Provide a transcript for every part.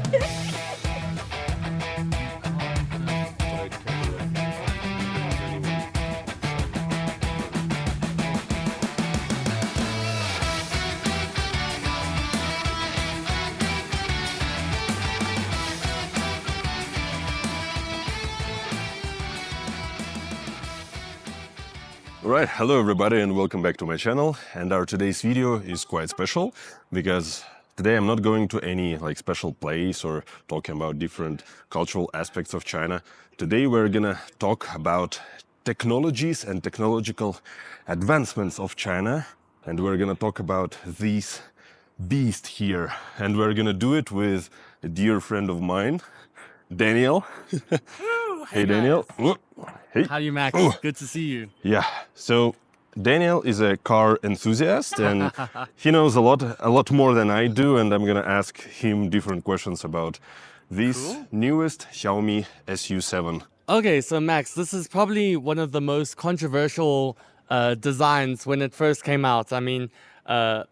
Alright, hello everybody and welcome back to my channel. And our today's video is quite special because today I'm not going to any special place or talking about different cultural aspects of China. Today we're gonna talk about technologies and technological advancements of China, and we're gonna talk about this beast here, and we're gonna do it with a dear friend of mine, Daniel. Hey Daniel. Hey. How are you, Max? Good to see you. Yeah. So Daniel is a car enthusiast and he knows a lot more than I do, and I'm gonna ask him different questions about this newest Xiaomi SU7. Okay, so Max, this is probably one of the most controversial designs when it first came out. I mean, a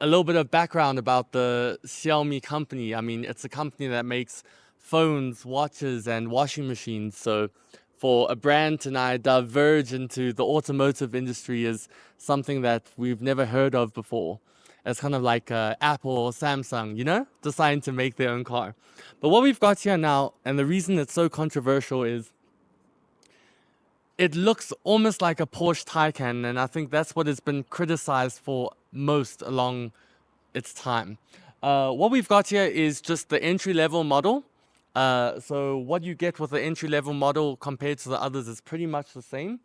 little bit of background about the Xiaomi company. I mean, it's a company that makes phones, watches, and washing machines. So for a brand to now diverge into the automotive industry is something that we've never heard of before. It's kind of like Apple or Samsung, you know, deciding to make their own car. But what we've got here now, and the reason it's so controversial, is it looks almost like a Porsche Taycan, and I think that's what has been criticized for most along its time. What we've got here is just the entry-level model. So what you get with the entry-level model compared to the others is pretty much the same.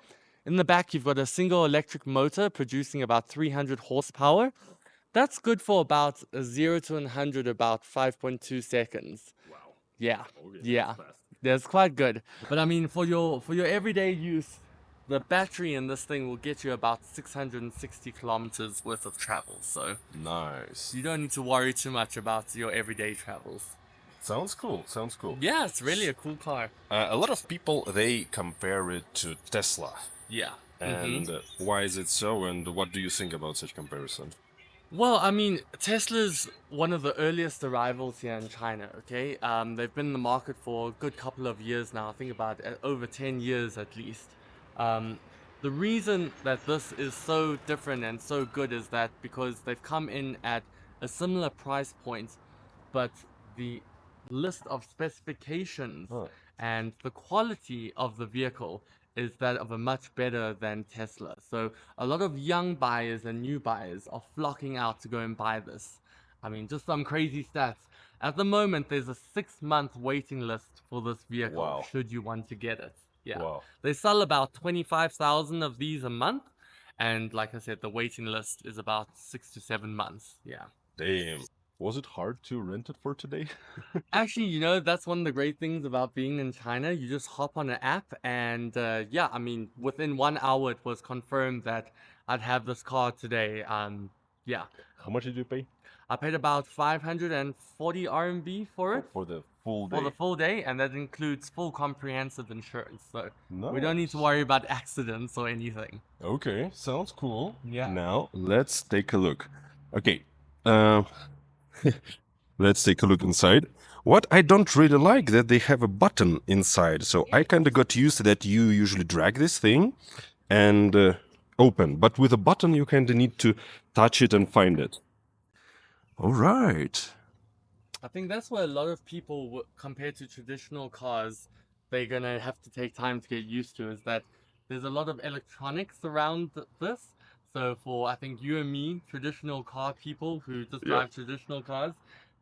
In the back, you've got a single electric motor producing about 300 horsepower. That's good for about 0 to 100 about 5.2 seconds. Wow. Yeah, Okay, yeah, that's fast. that's quite good. But I mean, for your everyday use, the battery in this thing will get you about 660 kilometers worth of travel. So Nice. you don't need to worry too much about your everyday travels. Sounds cool. Sounds cool. Yeah, it's really a cool car. A lot of people, they compare it to Tesla. Yeah. And why is it so, and what do you think about such comparison? Well, I mean, Tesla's one of the earliest arrivals here in China, okay? They've been in the market for a good couple of years now. I think about over 10 years at least. The reason that this is so different and so good is that because they've come in at a similar price point, but the list of specifications and the quality of the vehicle is that of a much better than Tesla. So a lot of young buyers and new buyers are flocking out to go and buy this. I mean, just some crazy stats. At the moment, there's a 6-month waiting list for this vehicle. Wow. Should you want to get it. Yeah. Wow. They sell about 25,000 of these a month. And like I said, the waiting list is about 6 to 7 months. Yeah. Damn. Was it hard to rent it for today? Actually, you know, that's one of the great things about being in China. You just hop on an app and yeah, I mean, within 1 hour, it was confirmed that I'd have this car today. Yeah. How much did you pay? I paid about 540 RMB for it. For the full day? For the full day, and that includes full comprehensive insurance. So we don't need to Nice. worry about accidents or anything. Okay, sounds cool. Yeah. Now, let's take a look. Okay. Let's take a look inside. What I don't really like that they have a button inside. So I kind of got used to that you usually drag this thing and open. But with a button, you kind of need to touch it and find it. All right. I think that's where a lot of people, compared to traditional cars, they're gonna have to take time to get used to, is that there's a lot of electronics around this. So for, I think, you and me, traditional car people who just drive traditional cars,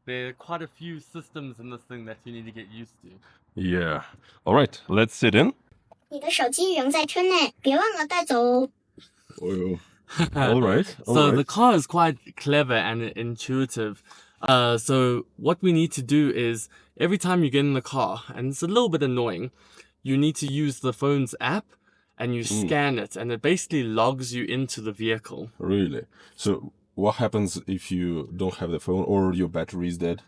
there are quite a few systems in this thing that you need to get used to. Yeah. All right, let's sit in. 你的手机仍在车内，别忘了带走哦。 Oh. All right. So the car is quite clever and intuitive. So what we need to do is every time you get in the car, and it's a little bit annoying, you need to use the phone's app and you scan it, and it basically logs you into the vehicle. Really? So what happens if you don't have the phone or your battery is dead?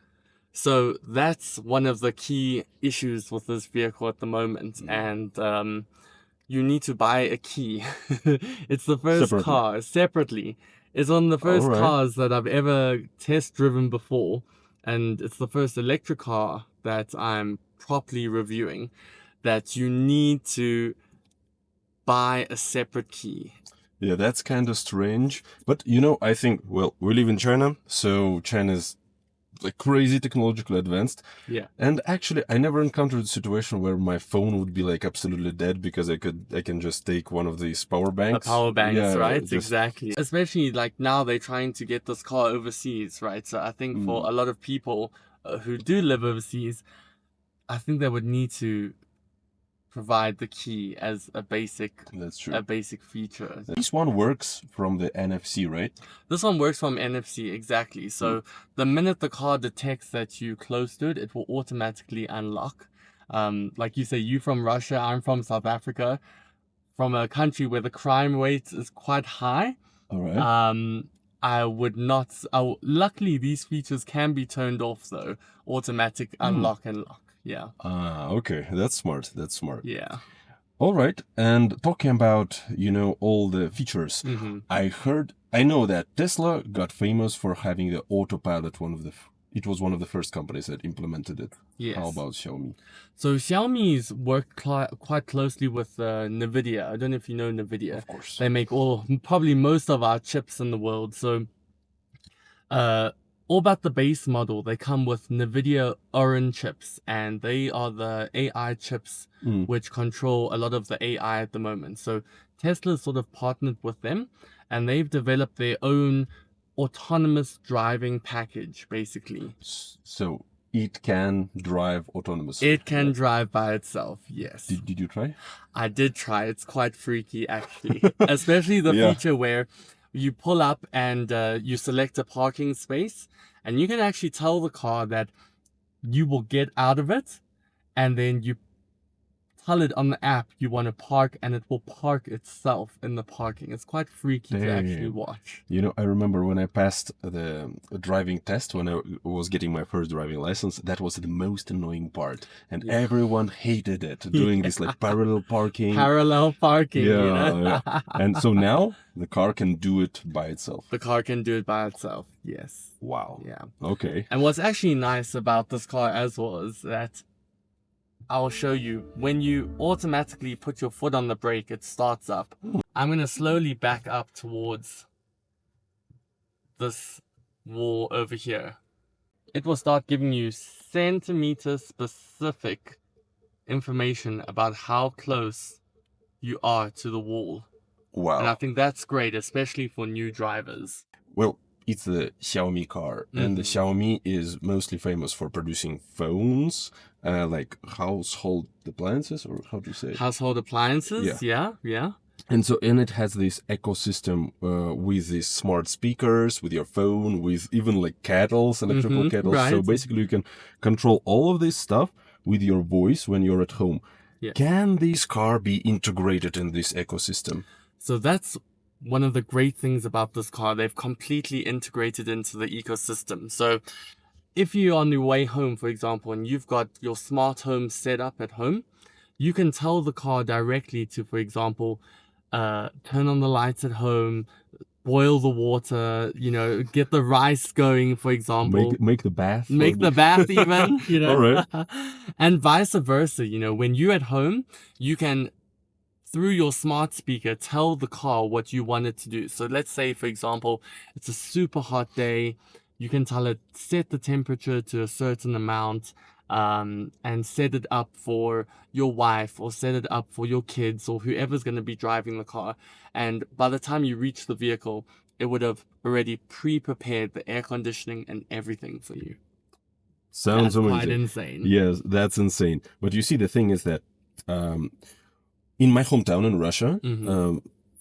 So that's one of the key issues with this vehicle at the moment. And you need to buy a key. It's the first car separately. It's one of the first cars that I've ever test driven before. and it's the first electric car that I'm properly reviewing, that you need to buy a separate key. Yeah, that's kind of strange. But you know, I think, well, we live in China, so China's like crazy technological advanced. Yeah. And actually, I never encountered a situation where my phone would be like absolutely dead because I can just take one of these power banks. Power banks, Yeah, right? just- Exactly. Especially like now they're trying to get this car overseas, right? So I think for a lot of people who do live overseas, I think they would need to provide the key as a basic That's true. feature. This one works from the NFC, right? This one works from NFC, exactly. So the minute the car detects that you close to it, it will automatically unlock. Like you say, you from Russia, I'm from South Africa, from a country where the crime rate is quite high. All right. I would not. Luckily, these features can be turned off though. Automatic unlock and lock. Yeah. Okay, that's smart. That's smart. Yeah. All right. And talking about, you know, all the features, I know that Tesla got famous for having the autopilot. It was one of the first companies that implemented it. Yes. How about Xiaomi? So Xiaomi's work quite closely with NVIDIA. I don't know if you know NVIDIA. Of course. They make probably most of our chips in the world. So all about the base model, they come with NVIDIA Orin chips, and they are the AI chips which control a lot of the AI at the moment. So Tesla sort of partnered with them, and they've developed their own autonomous driving package, basically. So it can drive autonomously. It can drive by itself, yes. Did you try? I did try. It's quite freaky, actually. Especially the feature where you pull up and you select a parking space, and you can actually tell the car that you will get out of it, and then you tell it on the app you want to park, and it will park itself in the parking. It's quite freaky to actually watch. You know, I remember when I passed the driving test, when I was getting my first driving license, that was the most annoying part. And everyone hated it, doing this like parallel parking. Parallel parking, Yeah, you know? yeah. And so now the car can do it by itself. The car can do it by itself, yes. Wow. Yeah. Okay. And what's actually nice about this car as well is that I'll show you, when you automatically put your foot on the brake, it starts up. I'm going to slowly back up towards this wall over here. It will start giving you centimeter specific information about how close you are to the wall. Wow. And I think that's great, especially for new drivers. Well, it's the Xiaomi car, and the Xiaomi is mostly famous for producing phones, like household appliances, or how do you say it? Household appliances, yeah. And so, and it has this ecosystem with these smart speakers, with your phone, with even like kettles, electrical kettles. right. So basically, you can control all of this stuff with your voice when you're at home. Yeah. Can this car be integrated in this ecosystem? So that's one of the great things about this car. They've completely integrated into the ecosystem. So if you're on your way home, for example, and you've got your smart home set up at home, you can tell the car directly to, for example, turn on the lights at home, boil the water, you know, get the rice going, for example. Make the bath. Make the bath even, you know. All right. And vice versa, you know, when you're at home, you can, through your smart speaker, tell the car what you want it to do. So let's say, for example, it's a super hot day. You can tell it, set the temperature to a certain amount, and set it up for your wife, or set it up for your kids, or whoever's going to be driving the car. And by the time you reach the vehicle, it would have already pre-prepared the air conditioning and everything for you. Sounds That's amazing. quite insane. Yes, that's insane. But you see, the thing is that in my hometown in Russia,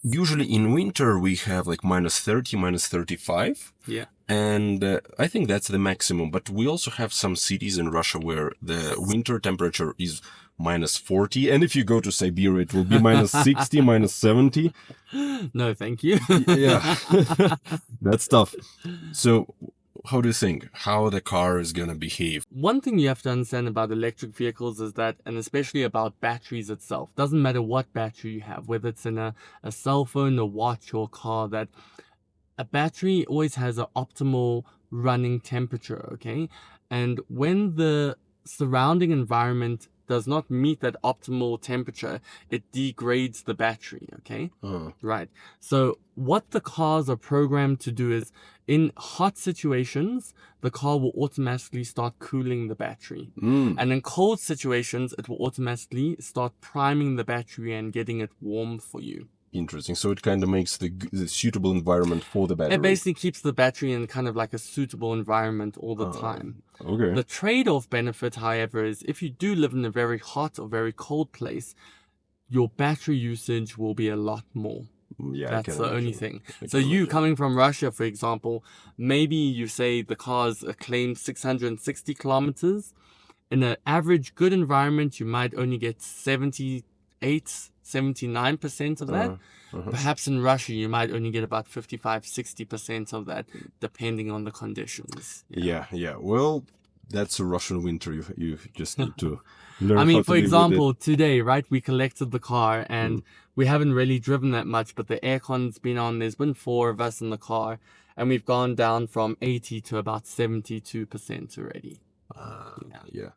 usually in winter we have like -30, -35. Yeah. And I think that's the maximum. But we also have some cities in Russia where the winter temperature is -40. And if you go to Siberia, it will be -60, -70. No, thank you. Yeah, that's tough. So how do you think how the car is going to behave? One thing you have to understand about electric vehicles is that, and especially about batteries itself, doesn't matter what battery you have, whether it's in a cell phone, a watch, or a car, that a battery always has an optimal running temperature, okay? And when the surrounding environment does not meet that optimal temperature, it degrades the battery, okay? Right. So what the cars are programmed to do is, in hot situations, the car will automatically start cooling the battery. And in cold situations, it will automatically start priming the battery and getting it warm for you. Interesting. So it kind of makes the suitable environment for the battery. It basically keeps the battery in kind of like a suitable environment all the time. Okay. The trade-off benefit, however, is if you do live in a very hot or very cold place, your battery usage will be a lot more. Yeah, That's the only thing. So can you imagine. coming from Russia, for example, maybe you say the car's claimed 660 kilometers. In an average good environment, you might only get 78, 79% of that. Perhaps in Russia, you might only get about 55, 60% of that, depending on the conditions. Yeah. Well, that's a Russian winter. You just need to learn I how mean, to for live with example, today, right, we collected the car and we haven't really driven that much, but the aircon's been on. There's been 4 of us in the car and we've gone down from 80 to about 72% already. Yeah.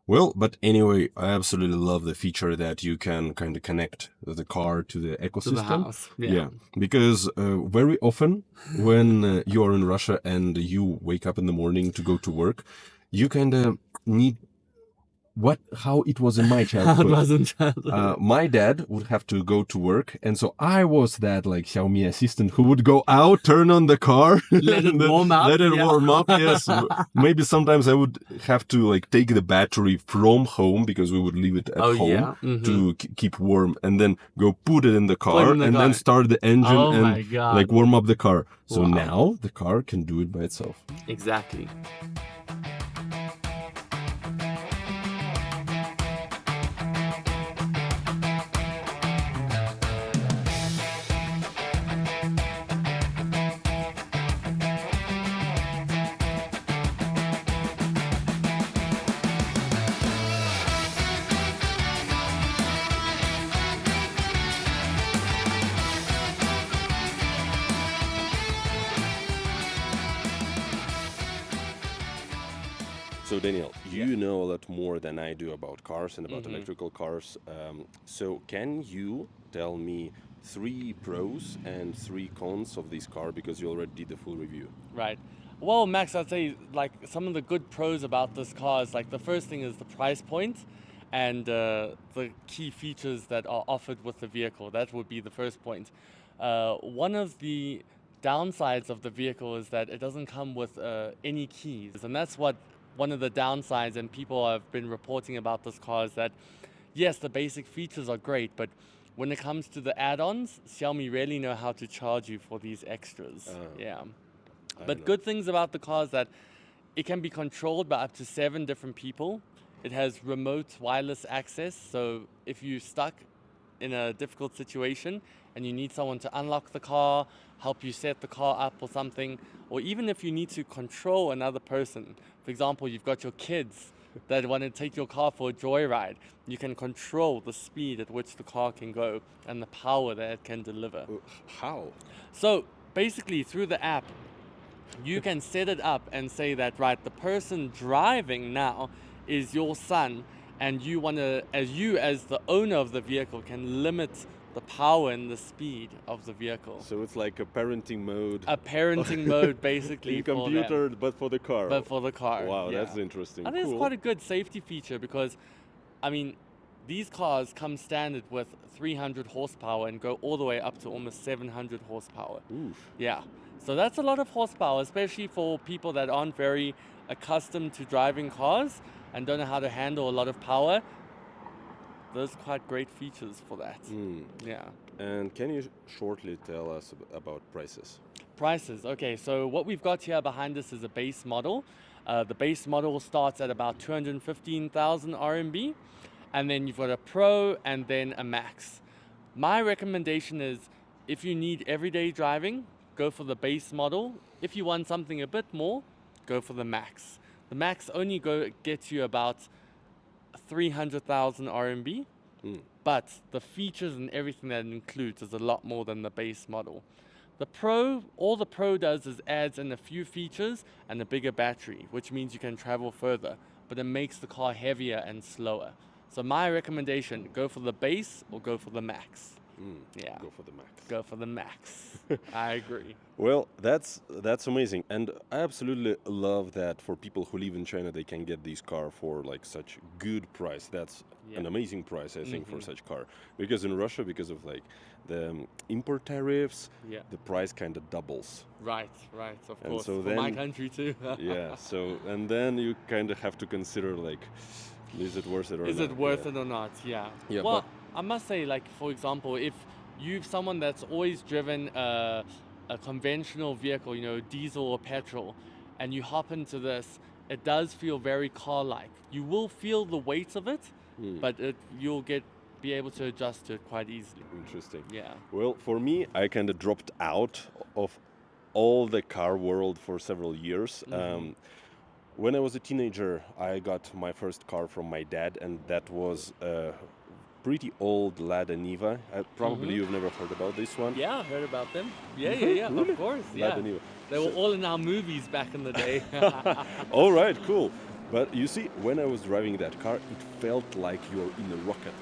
Well, but anyway, I absolutely love the feature that you can kind of connect the car to the ecosystem. To the house. Yeah. Because very often when you are in Russia and you wake up in the morning to go to work, you kind of need how it was in my childhood. How it was in childhood. My dad would have to go to work, and so I was that like Xiaomi assistant who would go out, turn on the car, Let it warm up. let it yeah. warm up. Yes, maybe sometimes I would have to like take the battery from home because we would leave it at home yeah. to keep warm, and then go put it in the car in the and car. then start the engine Oh my and God. like warm up the car. So Wow. now the car can do it by itself. Exactly. So Daniel, you know a lot more than I do about cars and about electrical cars. So can you tell me 3 pros and 3 cons of this car, because you already did the full review? Right. Well, Max, I'd say like some of the good pros about this car is like the first thing is the price point and the key features that are offered with the vehicle. That would be the first point. One of the downsides of the vehicle is that it doesn't come with any keys, and that's what one of the downsides, and people have been reporting about this car, is that yes, the basic features are great, but when it comes to the add-ons, Xiaomi really know how to charge you for these extras. But good things about the car is that it can be controlled by up to 7 different people. It has remote wireless access, so if you're stuck in a difficult situation and you need someone to unlock the car, help you set the car up or something, or even if you need to control another person. For example, you've got your kids that want to take your car for a joyride. You can control the speed at which the car can go and the power that it can deliver. How? So basically through the app, you can set it up and say that, right, the person driving now is your son, and you want to, as the owner of the vehicle, can limit the power and the speed of the vehicle. So it's like a parenting mode. A parenting mode, basically, in for computer, them, but for the car. but for the car. Wow, yeah. that's interesting. I think Cool. it's quite a good safety feature because, I mean, these cars come standard with 300 horsepower and go all the way up to almost 700 horsepower. Oof. Yeah. So that's a lot of horsepower, especially for people that aren't very accustomed to driving cars and don't know how to handle a lot of power. There's quite great features for that. Yeah. And can you shortly tell us about prices? Prices. Okay, so what we've got here behind us is a base model. The base model starts at about 215,000 RMB, and then you've got a Pro and then a Max. My recommendation is if you need everyday driving, go for the base model. If you want something a bit more, go for the Max. The Max only gets you about 300,000 RMB, but the features and everything that it includes is a lot more than the base model. All the Pro does is adds in a few features and a bigger battery, which means you can travel further, but it makes the car heavier and slower. So my recommendation, go for the base or go for the max. Yeah, Go for the max. go for the max. I agree. Well, that's amazing, and I absolutely love that for people who live in China, they can get this car for like such good price. That's an amazing price, I think, for such car. Because in Russia, because of like the import tariffs, Yeah. the price kind of doubles. Right, of And course. so For my then- country too. Yeah. So and then you kind of have to consider like, is it worth it or Is not? it worth it or not? Yeah. Yeah, Well, but- I must say, like for example, if you've someone that's always driven a conventional vehicle, you know, diesel or petrol, and you hop into this, it does feel very car-like. You will feel the weight of it, but you'll be able to adjust to it quite easily. Interesting. Yeah. Well, for me, I kind of dropped out of all the car world for several years. When I was a teenager, I got my first car from my dad, and that was a pretty old Lada Niva. Probably you've never heard about this one. Yeah, I heard about them. Yeah, Really? of course. Lada Yeah. Niva. They were all in our movies back in the day. All right, cool. But you see, when I was driving that car, it felt like you're in a rocket,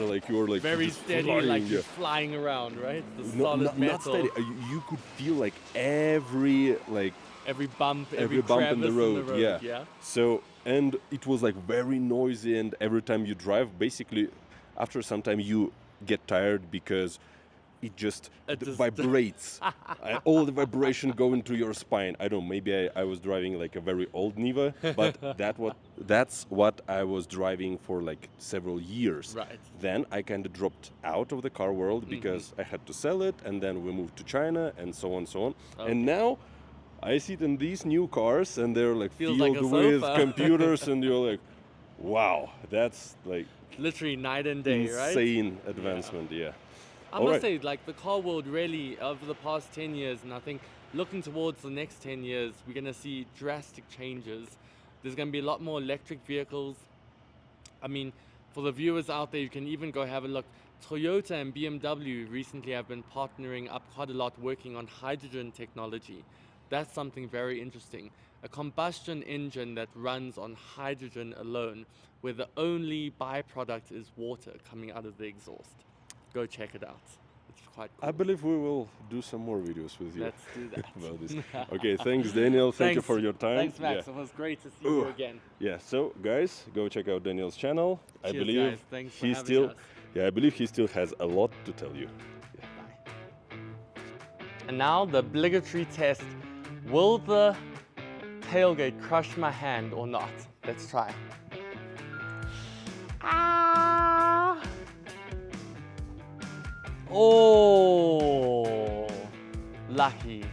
like you're like Very just steady, flying, like yeah. you're flying around, right? The No, solid not metal. steady. You could feel like every like Every bump, every bump in the crevice road, yeah. So and it was like very noisy, and every time you drive, basically, after some time you get tired because it just vibrates. All the vibration go into your spine. I don't know. Maybe I was driving like a very old Niva, but that's what I was driving for like several years. Right. Then I kind of dropped out of the car world because I had to sell it, and then we moved to China, and so on, so on. Okay. And now I sit in these new cars, and they're like Feels filled like a with sofa. computers, and you're like, wow, that's like Literally night and day, right? insane advancement. Yeah. I All must right. say, like the car world really, over the past 10 years, and I think looking towards the next 10 years, we're going to see drastic changes. There's going to be a lot more electric vehicles. I mean, for the viewers out there, you can even go have a look. Toyota and BMW recently have been partnering up quite a lot, working on hydrogen technology. That's something very interesting. A combustion engine that runs on hydrogen alone, where the only byproduct is water coming out of the exhaust. Go check it out. It's quite cool. I believe we will do some more videos with you. Let's do that. About this. Okay, thanks Daniel. Thank you Thanks. for your time. Thanks, Max. Yeah. It was great to see you again. Yeah, so guys, go check out Daniel's channel. I Cheers, believe guys. Thanks for he having still us. I believe he still has a lot to tell you. Bye. And now the obligatory test. Will the tailgate crush my hand or not? Let's try. Ah! Oh! Lucky.